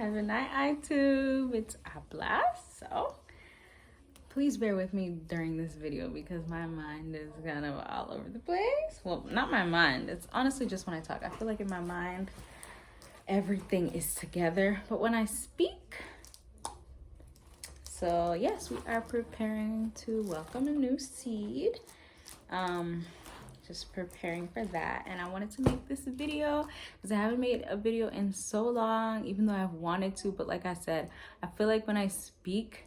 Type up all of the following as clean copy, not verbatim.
Have a night, iTube. It's Abla. So please bear with me during this video because my mind is kind of all over the place. Well, not my mind. It's honestly just when I talk. I feel like in my mind, everything is together. But when I speak, so yes, we are preparing to welcome a new seed. Just preparing for that, and I wanted to make this video because I haven't made a video in so long, even though I've wanted to. But like I said, I feel like when I speak,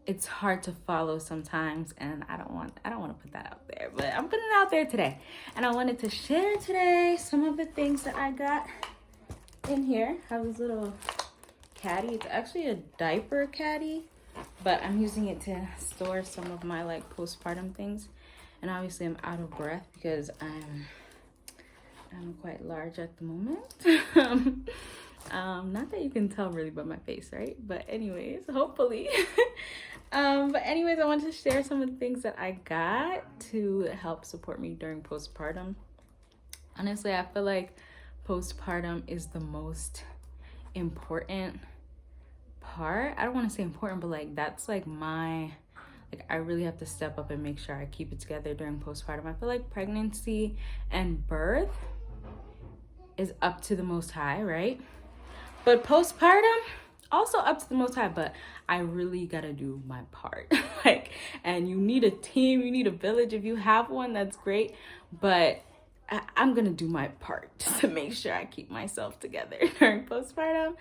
it's hard to follow sometimes, and I don't want to put that out there, but I'm putting it out there today. And I wanted to share today some of the things that I got in here. I have this little caddy. It's actually a diaper caddy, but I'm using it to store some of my like postpartum things. And obviously I'm out of breath because I'm quite large at the moment. Not that you can tell really by my face, right? But anyways, hopefully. But anyways, I want to share some of the things that I got to help support me during postpartum. Honestly, I feel like postpartum is the most important part. I don't want to say important, but like that's like I really have to step up and make sure I keep it together during postpartum. I feel like pregnancy and birth is up to the Most High, right? But postpartum, also up to the Most High, but I really gotta do my part. And you need a team, you need a village. If you have one, that's great. But I'm gonna do my part to make sure I keep myself together during postpartum.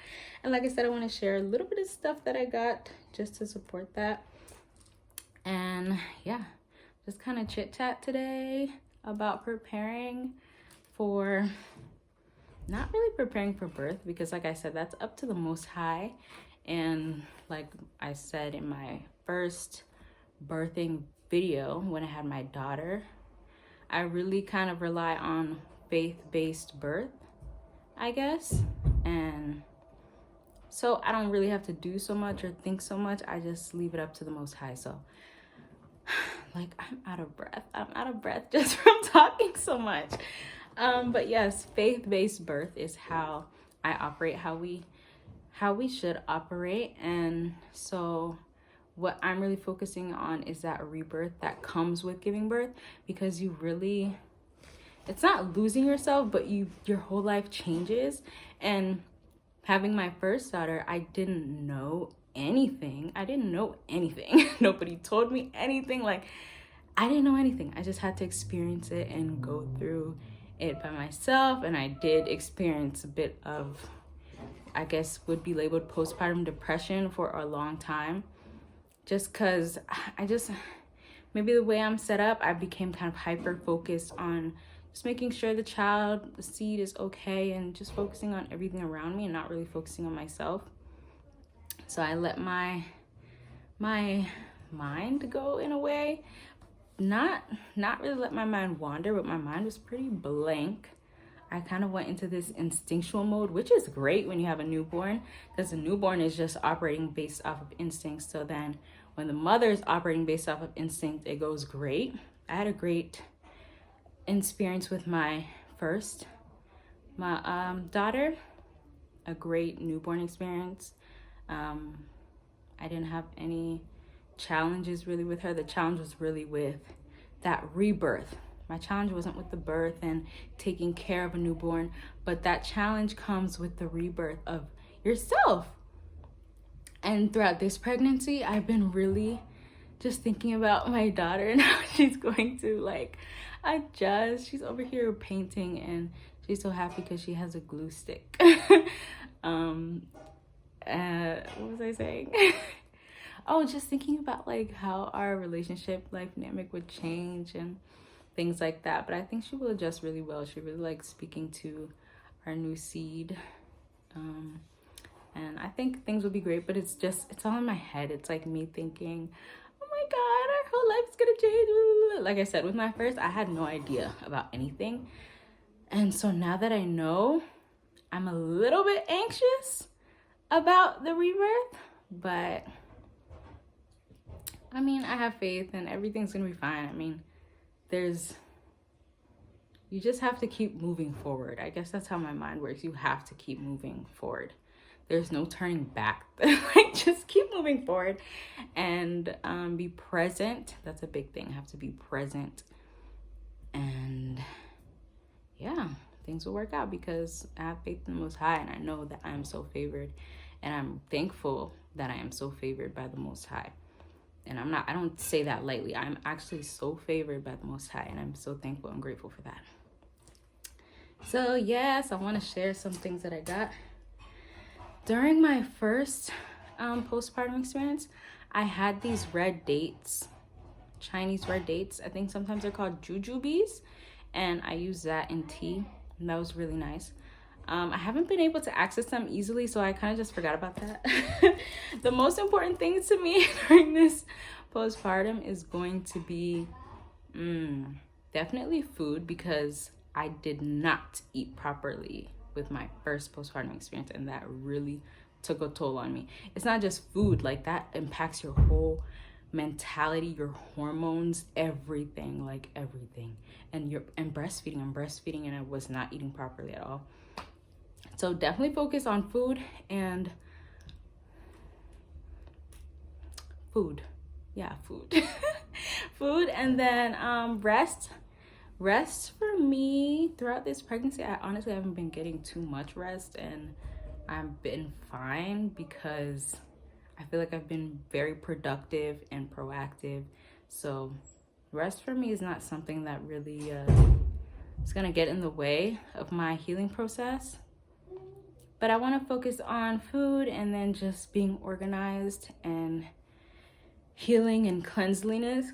And like I said, I wanna share a little bit of stuff that I got just to support that. And yeah, just kind of chit chat today about preparing for, not really preparing for birth, because like I said, that's up to the Most High. And like I said in my first birthing video when I had my daughter, I really kind of rely on faith-based birth, I guess. And so I don't really have to do so much or think so much. I just leave it up to the Most High. So like I'm out of breath just from talking so much. But yes, faith-based birth is how I operate, how we should operate. And so what I'm really focusing on is that rebirth that comes with giving birth, because it's not losing yourself, but your whole life changes. And having my first daughter, I didn't know anything. Nobody told me anything. Like, I didn't know anything. I just had to experience it and go through it by myself. And I did experience a bit of, I guess would be labeled postpartum depression for a long time, just because maybe the way I'm set up, I became kind of hyper focused on just making sure the seed is okay, and just focusing on everything around me and not really focusing on myself. So I let my mind go in a way, not really let my mind wander, but my mind was pretty blank. I kind of went into this instinctual mode, which is great when you have a newborn, because the newborn is just operating based off of instinct. So then when the mother is operating based off of instinct, it goes great. I had a great experience with my daughter, a great newborn experience. I didn't have any challenges really with her. The challenge was really with that rebirth. My challenge wasn't with the birth and taking care of a newborn, but that challenge comes with the rebirth of yourself. And throughout this pregnancy, I've been really just thinking about my daughter and how she's going to adjust. She's over here painting and she's so happy because she has a glue stick. What was I saying? Oh, just thinking about how our relationship life dynamic would change and things like that. But I think she will adjust really well. She really likes speaking to our new seed. And I think things will be great, but it's all in my head. It's like me thinking, oh my God, our whole life's gonna change. Like I said, with my first, I had no idea about anything. And so now that I know, I'm a little bit anxious about the rebirth, but I mean, I have faith and everything's gonna be fine. I mean, you just have to keep moving forward. I guess that's how my mind works. You have to keep moving forward. there's no turning back. Like, just keep moving forward and be present. That's a big thing. I have to be present. And yeah, things will work out because I have faith in the Most High, and I know that I am so favored, and I'm thankful that I am so favored by the Most High. And I don't say that lightly. I'm actually so favored by the Most High, and I'm so thankful and grateful for that. So yes, I want to share some things that I got. During my first postpartum experience, I had these red dates, Chinese red dates. I think sometimes they're called jujubes, and I used that in tea, and that was really nice. I haven't been able to access them easily, so I kind of just forgot about that. The most important thing to me during this postpartum is going to be definitely food, because I did not eat properly with my first postpartum experience, and that really took a toll on me. It's not just food, like that impacts your whole mentality, your hormones, everything, like everything. And I'm breastfeeding, and I was not eating properly at all. So definitely focus on food and food. Yeah, food. Food, and then rest. Rest for me throughout this pregnancy, I honestly haven't been getting too much rest, and I've been fine because I feel like I've been very productive and proactive. So rest for me is not something that really is gonna get in the way of my healing process. But I want to focus on food, and then just being organized and healing and cleanliness,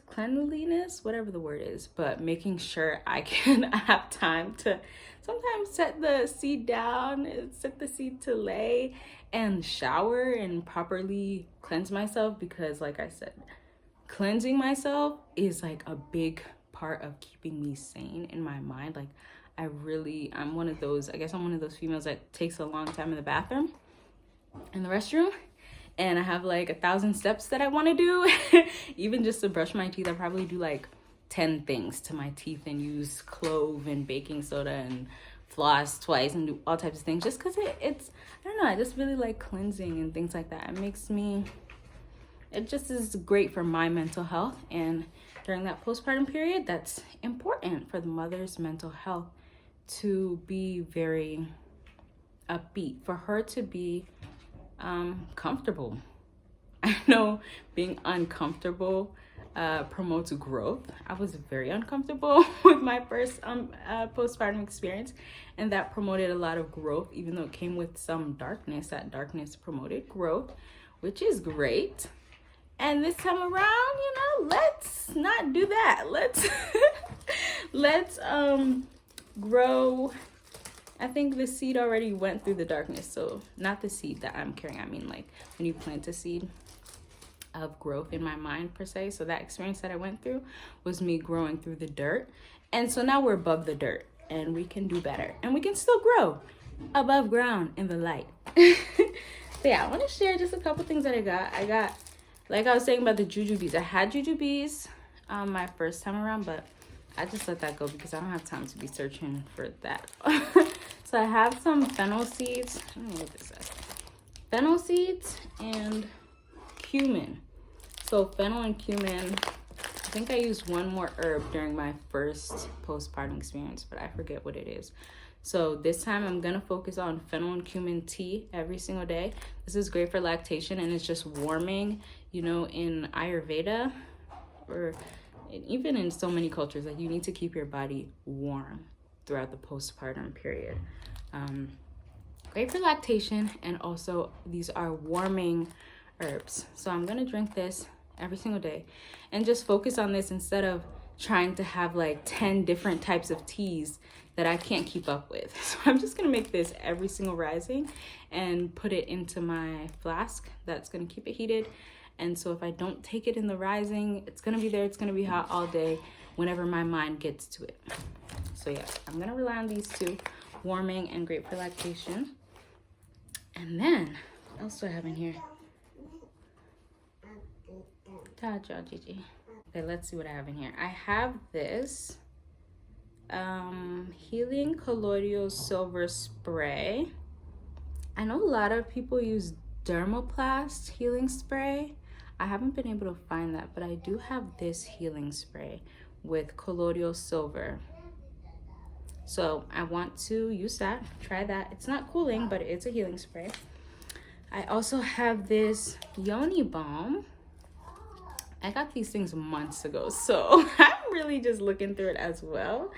whatever the word is, but making sure I can have time to sometimes set the seed down, set the seed to lay, and shower and properly cleanse myself, because like I said, cleansing myself is like a big part of keeping me sane in my mind. Like, I'm one of those females that takes a long time in the bathroom, in the restroom, and I have like 1,000 steps that I want to do. Even just to brush my teeth, I probably do like 10 things to my teeth, and use clove and baking soda and floss twice and do all types of things, just because it's I don't know, I just really like cleansing and things like that. It just is great for my mental health, and during that postpartum period, that's important for the mother's mental health, to be very upbeat, for her to be comfortable. I know being uncomfortable promotes growth. I was very uncomfortable with my first postpartum experience, and that promoted a lot of growth. Even though it came with some darkness, that darkness promoted growth, which is great. And this time around, let's not do that. Let's grow. I think the seed already went through the darkness. So not the seed that I'm carrying. I mean, like when you plant a seed of growth in my mind per se. So that experience that I went through was me growing through the dirt. And so now we're above the dirt, and we can do better, and we can still grow above ground in the light. So yeah, I want to share just a couple things that I got, like I was saying about the jujubes. I had jujubes my first time around, but I just let that go because I don't have time to be searching for that. So I have some fennel seeds. I don't know what this says. Fennel seeds and cumin. So fennel and cumin. I think I used one more herb during my first postpartum experience, but I forget what it is. So this time I'm gonna focus on fennel and cumin tea every single day. This is great for lactation, and it's just warming. In Ayurveda, or even in so many cultures, like, you need to keep your body warm throughout the postpartum period. Great for lactation, and also these are warming herbs. So I'm gonna drink this every single day and just focus on this, instead of trying to have like 10 different types of teas that I can't keep up with. So I'm just gonna make this every single rising and put it into my flask that's gonna keep it heated. And so if I don't take it in the rising, it's gonna be there, it's gonna be hot all day whenever my mind gets to it. So yeah, I'm gonna rely on these two, warming and great for lactation. And then, what else do I have in here? Gigi. Okay, let's see what I have in here. I have this Healing Colloidal Silver Spray. I know a lot of people use Dermoplast healing spray. I haven't been able to find that, but I do have this healing spray with colloidal silver. So I want to use that, try that. It's not cooling, but it's a healing spray. I also have this Yoni Balm. I got these things months ago, so I'm really just looking through it as well.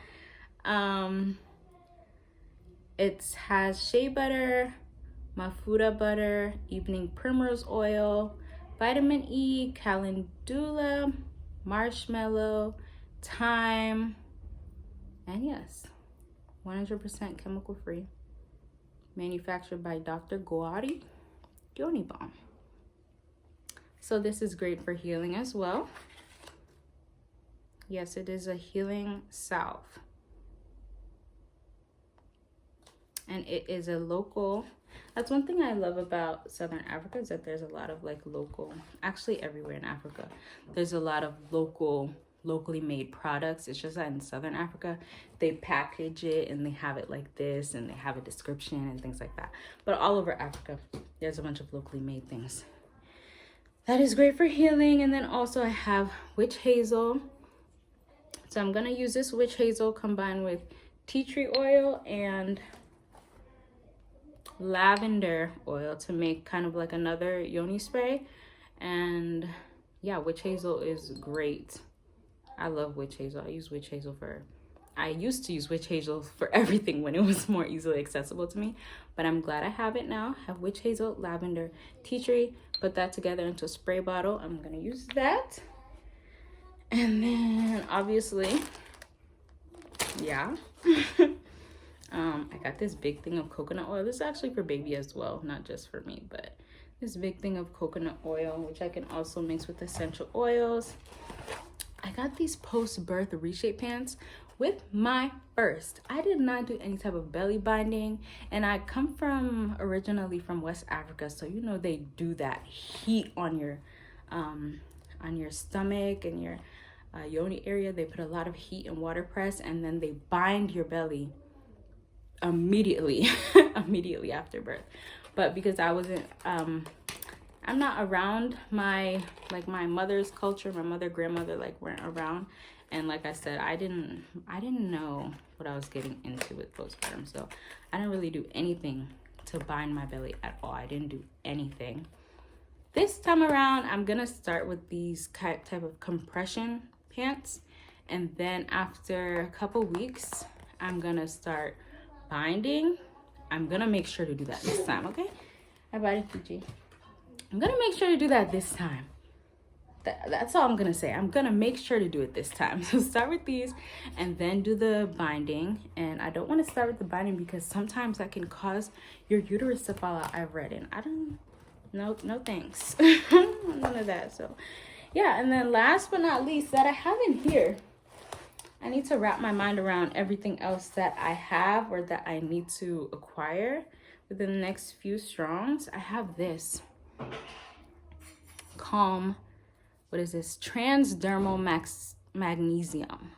It has shea butter, mafuta butter, evening primrose oil, vitamin E, calendula, marshmallow, thyme, and yes, 100% chemical free. Manufactured by Dr. Guari Yoni Balm. So this is great for healing as well. Yes, it is a healing salve. And it is a local, that's one thing I love about Southern Africa, is that there's a lot of like local, actually everywhere in Africa, there's a lot of locally made products. It's just that in Southern Africa, they package it and they have it like this and they have a description and things like that. But all over Africa, there's a bunch of locally made things. That is great for healing. And then also I have witch hazel. So I'm gonna use this witch hazel combined with tea tree oil and lavender oil to make kind of like another yoni spray. And yeah, witch hazel is great. I love witch hazel. I used to use witch hazel for everything when it was more easily accessible to me, but I'm glad I have it now. I have witch hazel, lavender, tea tree, put that together into a spray bottle. I'm gonna use that. And then obviously, yeah, I got this big thing of coconut oil. This is actually for baby as well, not just for me, but this big thing of coconut oil, which I can also mix with essential oils. I got these post-birth reshape pants with my first. I did not do any type of belly binding, and I come from originally from West Africa, so you know they do that heat on your stomach and your yoni area. They put a lot of heat and water press, and then they bind your belly immediately immediately after birth. But because I wasn't I'm not around my mother's culture, my mother, grandmother weren't around, and like I said, I didn't know what I was getting into with postpartum, so I didn't really do anything to bind my belly at all. I didn't do anything. This time around, I'm gonna start with these type of compression pants, and then after a couple weeks, I'm gonna start binding. I'm gonna make sure to do that this time, okay? Hi, buddy, Fiji. I'm gonna make sure to do that this time. That's all I'm gonna say. I'm gonna make sure to do it this time. So start with these and then do the binding. And I don't want to start with the binding because sometimes that can cause your uterus to fall out. I've read, and I don't, no thanks. None of that. So yeah, and then last but not least, that I have in here, I need to wrap my mind around everything else that I have or that I need to acquire within the next few strongs. I have this Calm, what is this? Transdermal magnesium.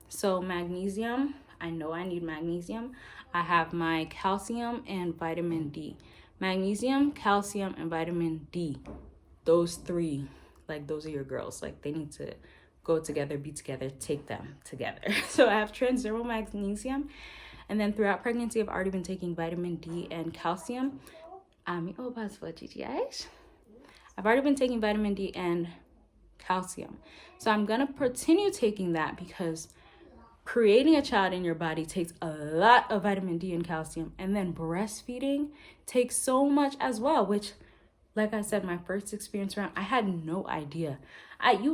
So magnesium, I know I need magnesium. I have my calcium and vitamin D. Magnesium, calcium, and vitamin D. Those three, those are your girls. They need to go together, be together, take them together. So I have transdermal magnesium. And then throughout pregnancy, I've already been taking vitamin D and calcium. I've already been taking vitamin D and calcium. So I'm going to continue taking that because creating a child in your body takes a lot of vitamin D and calcium. And then breastfeeding takes so much as well, which, like I said, my first experience around, I had no idea.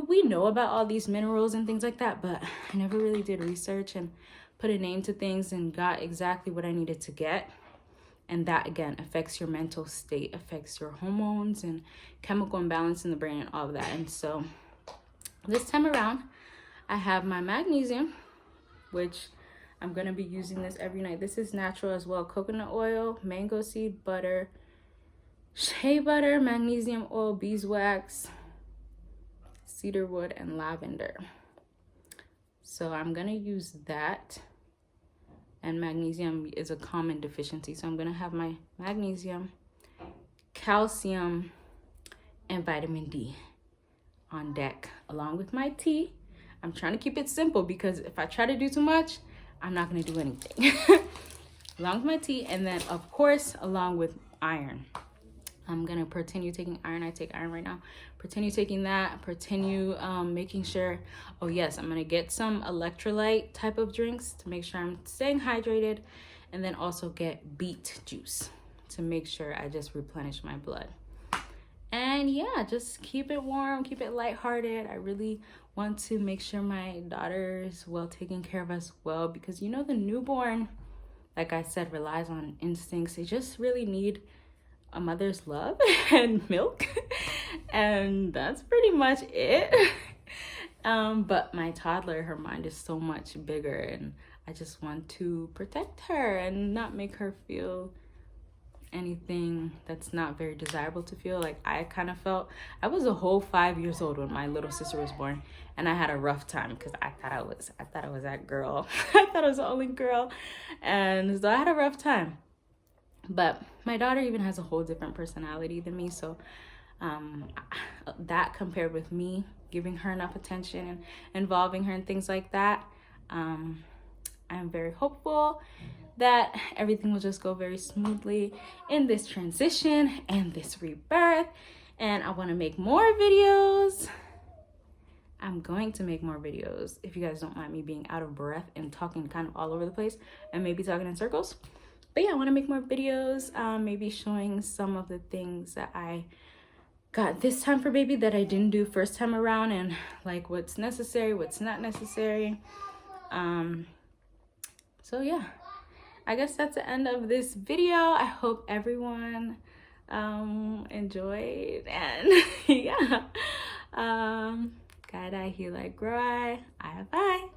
We know about all these minerals and things like that, but I never really did research and put a name to things and got exactly what I needed to get. And that, again, affects your mental state, affects your hormones and chemical imbalance in the brain and all of that. And so this time around, I have my magnesium, which I'm going to be using this every night. This is natural as well. Coconut oil, mango seed butter, shea butter, magnesium oil, beeswax, cedar wood, and lavender. So I'm going to use that and magnesium is a common deficiency. So I'm gonna have my magnesium, calcium, and vitamin D on deck, along with my tea. I'm trying to keep it simple because if I try to do too much, I'm not gonna do anything. Along with my tea, and then of course, along with iron. I'm gonna continue taking iron. I take iron right now. Continue taking that. Continue making sure. Oh yes, I'm gonna get some electrolyte type of drinks to make sure I'm staying hydrated, and then also get beet juice to make sure I just replenish my blood. And yeah, just keep it warm, keep it lighthearted. I really want to make sure my daughter is well taken care of as well, because you know the newborn, like I said, relies on instincts. They just really need a mother's love and milk, and that's pretty much it. But my toddler, her mind is so much bigger, and I just want to protect her and not make her feel anything that's not very desirable to feel. Like I kind of felt, I was a whole 5 years old when my little sister was born, and I had a rough time because I thought I was that girl. I thought I was the only girl, and so I had a rough time. But my daughter even has a whole different personality than me, so that compared with me giving her enough attention and involving her in things like that, I'm very hopeful that everything will just go very smoothly in this transition and this rebirth. And I want to make more videos. I'm going to make more videos, if you guys don't mind me being out of breath and talking kind of all over the place and maybe talking in circles. But yeah, I want to make more videos, maybe showing some of the things that I got this time for baby that I didn't do first time around, and like what's necessary, what's not necessary. So yeah, I guess that's the end of this video. I hope everyone enjoyed, and yeah, guide I, heal I, grow I have I.